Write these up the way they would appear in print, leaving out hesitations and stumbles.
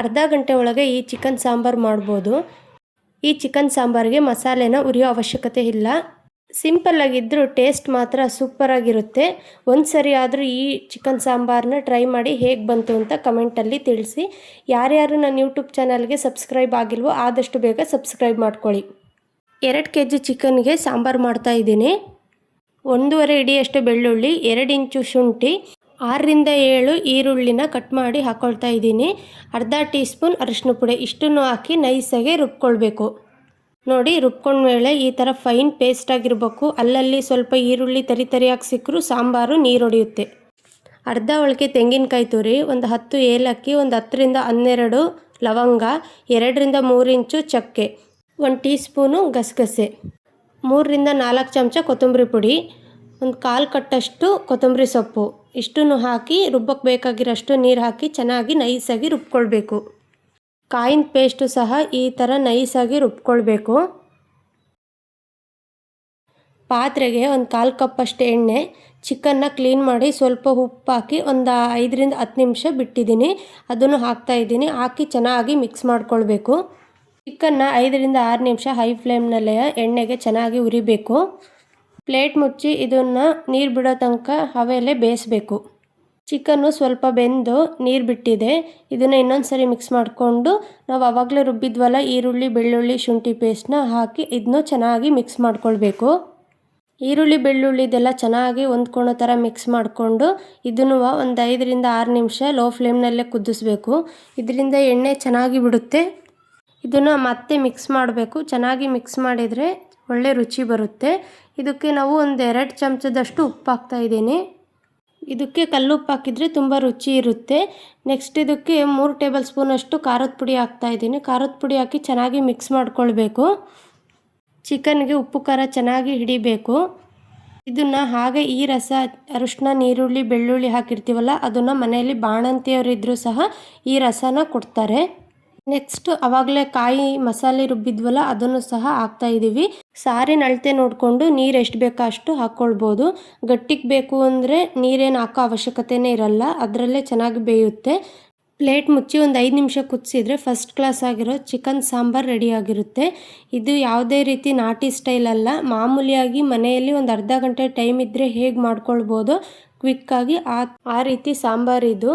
ಅರ್ಧ ಗಂಟೆ ಒಳಗೆ ಈ ಚಿಕನ್ ಸಾಂಬಾರು ಮಾಡ್ಬೋದು. ಈ ಚಿಕನ್ ಸಾಂಬಾರಿಗೆ ಮಸಾಲೆನ ಹುರಿಯೋ ಅವಶ್ಯಕತೆ ಇಲ್ಲ. ಸಿಂಪಲ್ಲಾಗಿದ್ದರೂ ಟೇಸ್ಟ್ ಮಾತ್ರ ಸೂಪರಾಗಿರುತ್ತೆ. ಒಂದು ಸರಿ ಆದರೂ ಈ ಚಿಕನ್ ಸಾಂಬಾರನ್ನ ಟ್ರೈ ಮಾಡಿ ಹೇಗೆ ಬಂತು ಅಂತ ಕಮೆಂಟಲ್ಲಿ ತಿಳಿಸಿ. ಯಾರ್ಯಾರು ನನ್ನ ಯೂಟ್ಯೂಬ್ ಚಾನಲ್ಗೆ ಸಬ್ಸ್ಕ್ರೈಬ್ ಆಗಿಲ್ವೋ ಆದಷ್ಟು ಬೇಗ ಸಬ್ಸ್ಕ್ರೈಬ್ ಮಾಡ್ಕೊಳ್ಳಿ. 2 kg ಚಿಕನ್ಗೆ ಸಾಂಬಾರು ಮಾಡ್ತಾಯಿದ್ದೀನಿ. 1.5 ಹಿಡಿಯಷ್ಟು ಬೆಳ್ಳುಳ್ಳಿ, 2 ಇಂಚು ಶುಂಠಿ, 6 ರಿಂದ 7 ಈರುಳ್ಳಿನ ಕಟ್ ಮಾಡಿ ಹಾಕ್ಕೊಳ್ತಾ ಇದ್ದೀನಿ. ಅರ್ಧ ಟೀ ಸ್ಪೂನ್ ಅರಿಶಿನ ಪುಡಿ ಇಷ್ಟನ್ನು ಹಾಕಿ ನೈಸಾಗಿ ರುಬ್ಕೊಳ್ಬೇಕು. ನೋಡಿ, ರುಬ್ಕೊಂಡ್ಮೇಲೆ ಈ ಥರ ಫೈನ್ ಪೇಸ್ಟ್ ಆಗಿರಬೇಕು. ಅಲ್ಲಲ್ಲಿ ಸ್ವಲ್ಪ ಈರುಳ್ಳಿ ತರಿಯಾಗಿ ಸಿಕ್ಕರೂ ಸಾಂಬಾರು ನೀರೊಡೆಯುತ್ತೆ. ಅರ್ಧ ಒಳಗೆ ತೆಂಗಿನಕಾಯಿ ತುರಿ, ಒಂದು 10 ಏಲಕ್ಕಿ, ಒಂದು 10 ರಿಂದ 12 ಲವಂಗ, 2 ರಿಂದ 3 ಇಂಚು ಚಕ್ಕೆ, 1 ಟೀ ಸ್ಪೂನು ಗಸಗಸೆ, 3 ರಿಂದ 4 ಚಮಚ ಕೊತ್ತಂಬರಿ ಪುಡಿ, ಒಂದು 1/4 ಕಟ್ಟಷ್ಟು ಕೊತ್ತಂಬರಿ ಸೊಪ್ಪು ಇಷ್ಟನ್ನು ಹಾಕಿ ರುಬ್ಬಕ್ಕೆ ಬೇಕಾಗಿರೋಷ್ಟು ನೀರು ಹಾಕಿ ಚೆನ್ನಾಗಿ ನೈಸಾಗಿ ರುಬ್ಕೊಳ್ಬೇಕು. ಕಾಯಿನ ಪೇಸ್ಟು ಸಹ ಈ ಥರ ನೈಸಾಗಿ ರುಬ್ಕೊಳ್ಬೇಕು. ಪಾತ್ರೆಗೆ ಒಂದು 1/4 ಕಪ್ಪಷ್ಟು ಎಣ್ಣೆ, ಚಿಕನ್ನ ಕ್ಲೀನ್ ಮಾಡಿ ಸ್ವಲ್ಪ ಉಪ್ಪು ಹಾಕಿ ಒಂದು 5 ರಿಂದ 10 ನಿಮಿಷ ಬಿಟ್ಟಿದ್ದೀನಿ. ಅದನ್ನು ಹಾಕ್ತಾಯಿದ್ದೀನಿ. ಹಾಕಿ ಚೆನ್ನಾಗಿ ಮಿಕ್ಸ್ ಮಾಡ್ಕೊಳ್ಬೇಕು. ಚಿಕನ್ನ 5 ರಿಂದ 6 ನಿಮಿಷ ಹೈ ಫ್ಲೇಮ್ನಲ್ಲೇ ಎಣ್ಣೆಗೆ ಚೆನ್ನಾಗಿ ಉರಿಬೇಕು. ಪ್ಲೇಟ್ ಮುಚ್ಚಿ ಇದನ್ನು ನೀರು ಬಿಡೋ ತನಕ ಹವೆಯಲ್ಲೇ ಬೇಯಿಸಬೇಕು. ಚಿಕನ್ನು ಸ್ವಲ್ಪ ಬೆಂದು ನೀರು ಬಿಟ್ಟಿದೆ. ಇದನ್ನು ಇನ್ನೊಂದು ಸರಿ ಮಿಕ್ಸ್ ಮಾಡಿಕೊಂಡು ನಾವು ಆವಾಗಲೇ ರುಬ್ಬಿದ್ವಲ್ಲ ಈರುಳ್ಳಿ, ಬೆಳ್ಳುಳ್ಳಿ, ಶುಂಠಿ ಪೇಸ್ಟ್ನ ಹಾಕಿ ಇದನ್ನು ಚೆನ್ನಾಗಿ ಮಿಕ್ಸ್ ಮಾಡ್ಕೊಳ್ಬೇಕು. ಈರುಳ್ಳಿ, ಬೆಳ್ಳುಳ್ಳಿದೆಲ್ಲ ಚೆನ್ನಾಗಿ ಹೊಂದ್ಕೊಳ್ಳೋ ಥರ ಮಿಕ್ಸ್ ಮಾಡಿಕೊಂಡು ಇದನ್ನು ಒಂದು 5 ರಿಂದ 6 ನಿಮಿಷ ಲೋ ಫ್ಲೇಮ್ನಲ್ಲೇ ಕುದಿಸ್ಬೇಕು. ಇದರಿಂದ ಎಣ್ಣೆ ಚೆನ್ನಾಗಿ ಬಿಡುತ್ತೆ. ಇದನ್ನು ಮತ್ತೆ ಮಿಕ್ಸ್ ಮಾಡಬೇಕು. ಚೆನ್ನಾಗಿ ಮಿಕ್ಸ್ ಮಾಡಿದರೆ ಒಳ್ಳೆ ರುಚಿ ಬರುತ್ತೆ. ಇದಕ್ಕೆ ನಾವು ಒಂದು 2 ಚಮಚದಷ್ಟು ಉಪ್ಪು ಹಾಕ್ತಾಯಿದ್ದೀನಿ. ಇದಕ್ಕೆ ಕಲ್ಲುಪ್ಪು ಹಾಕಿದರೆ ತುಂಬ ರುಚಿ ಇರುತ್ತೆ. ನೆಕ್ಸ್ಟ್ ಇದಕ್ಕೆ 3 ಟೇಬಲ್ ಸ್ಪೂನಷ್ಟು ಖಾರದ ಪುಡಿ ಹಾಕ್ತಾಯಿದ್ದೀನಿ. ಖಾರದ ಪುಡಿ ಹಾಕಿ ಚೆನ್ನಾಗಿ ಮಿಕ್ಸ್ ಮಾಡ್ಕೊಳ್ಬೇಕು. ಚಿಕನ್ಗೆ ಉಪ್ಪು ಖಾರ ಚೆನ್ನಾಗಿ ಹಿಡಿಬೇಕು. ಇದನ್ನು ಹಾಗೆ ಈ ರಸ, ಅರಿಶಿನ, ನೀರುಳ್ಳಿ, ಬೆಳ್ಳುಳ್ಳಿ ಹಾಕಿರ್ತೀವಲ್ಲ ಅದನ್ನು ಮನೆಯಲ್ಲಿ ಬಾಣಂತಿಯವರಿದ್ದರೂ ಸಹ ಈ ರಸನ ಕೊಡ್ತಾರೆ. ನೆಕ್ಸ್ಟ್ ಆವಾಗಲೇ ಕಾಯಿ ಮಸಾಲೆ ರುಬ್ಬಿದ್ವಲ್ಲ ಅದನ್ನು ಸಹ ಹಾಕ್ತಾಯಿದ್ದೀವಿ. ಸಾರಿನ ಅಳತೆ ನೋಡಿಕೊಂಡು ನೀರು ಎಷ್ಟು ಬೇಕೋ ಅಷ್ಟು ಹಾಕ್ಕೊಳ್ಬೋದು. ಗಟ್ಟಿಗೆ ಬೇಕು ಅಂದರೆ ನೀರೇನು ಹಾಕೋ ಅವಶ್ಯಕತೆಯೇ ಇರಲ್ಲ, ಅದರಲ್ಲೇ ಚೆನ್ನಾಗಿ ಬೇಯುತ್ತೆ. ಪ್ಲೇಟ್ ಮುಚ್ಚಿ ಒಂದು 5 ನಿಮಿಷ ಕುದಿಸಿದ್ರೆ ಫಸ್ಟ್ ಕ್ಲಾಸ್ ಆಗಿರೋ ಚಿಕನ್ ಸಾಂಬಾರು ರೆಡಿಯಾಗಿರುತ್ತೆ. ಇದು ಯಾವುದೇ ರೀತಿ ನಾಟಿ ಸ್ಟೈಲ್ ಅಲ್ಲ, ಮಾಮೂಲಿಯಾಗಿ ಮನೆಯಲ್ಲಿ ಒಂದು ಅರ್ಧ ಗಂಟೆ ಟೈಮ್ ಇದ್ದರೆ ಹೇಗೆ ಮಾಡ್ಕೊಳ್ಬೋದು ಕ್ವಿಕ್ಕಾಗಿ ಆ ರೀತಿ ಸಾಂಬಾರಿದು.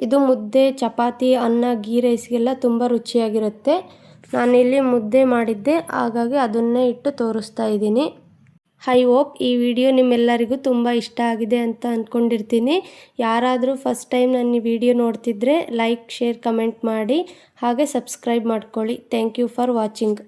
ಇದು ಮುದ್ದೆ, ಚಪಾತಿ, ಅನ್ನ, ಗೀ ರೈಸ್ಗೆಲ್ಲ ತುಂಬ ರುಚಿಯಾಗಿರುತ್ತೆ. ನಾನಿಲ್ಲಿ ಮುದ್ದೆ ಮಾಡಿದ್ದೆ, ಹಾಗಾಗಿ ಅದನ್ನೇ ಇಟ್ಟು ತೋರಿಸ್ತಾ ಇದ್ದೀನಿ. ಐ ಹೋಪ್ ಈ ವಿಡಿಯೋ ನಿಮ್ಮೆಲ್ಲರಿಗೂ ತುಂಬ ಇಷ್ಟ ಆಗಿದೆ ಅಂತ ಅಂದ್ಕೊಂಡಿರ್ತೀನಿ. ಯಾರಾದರೂ ಫಸ್ಟ್ ಟೈಮ್ ನನ್ನ ಈ ವಿಡಿಯೋ ನೋಡ್ತಿದ್ರೆ ಲೈಕ್, ಶೇರ್, ಕಮೆಂಟ್ ಮಾಡಿ. ಹಾಗೆ ಸಬ್ಸ್ಕ್ರೈಬ್ ಮಾಡ್ಕೊಳ್ಳಿ. Thank you for watching.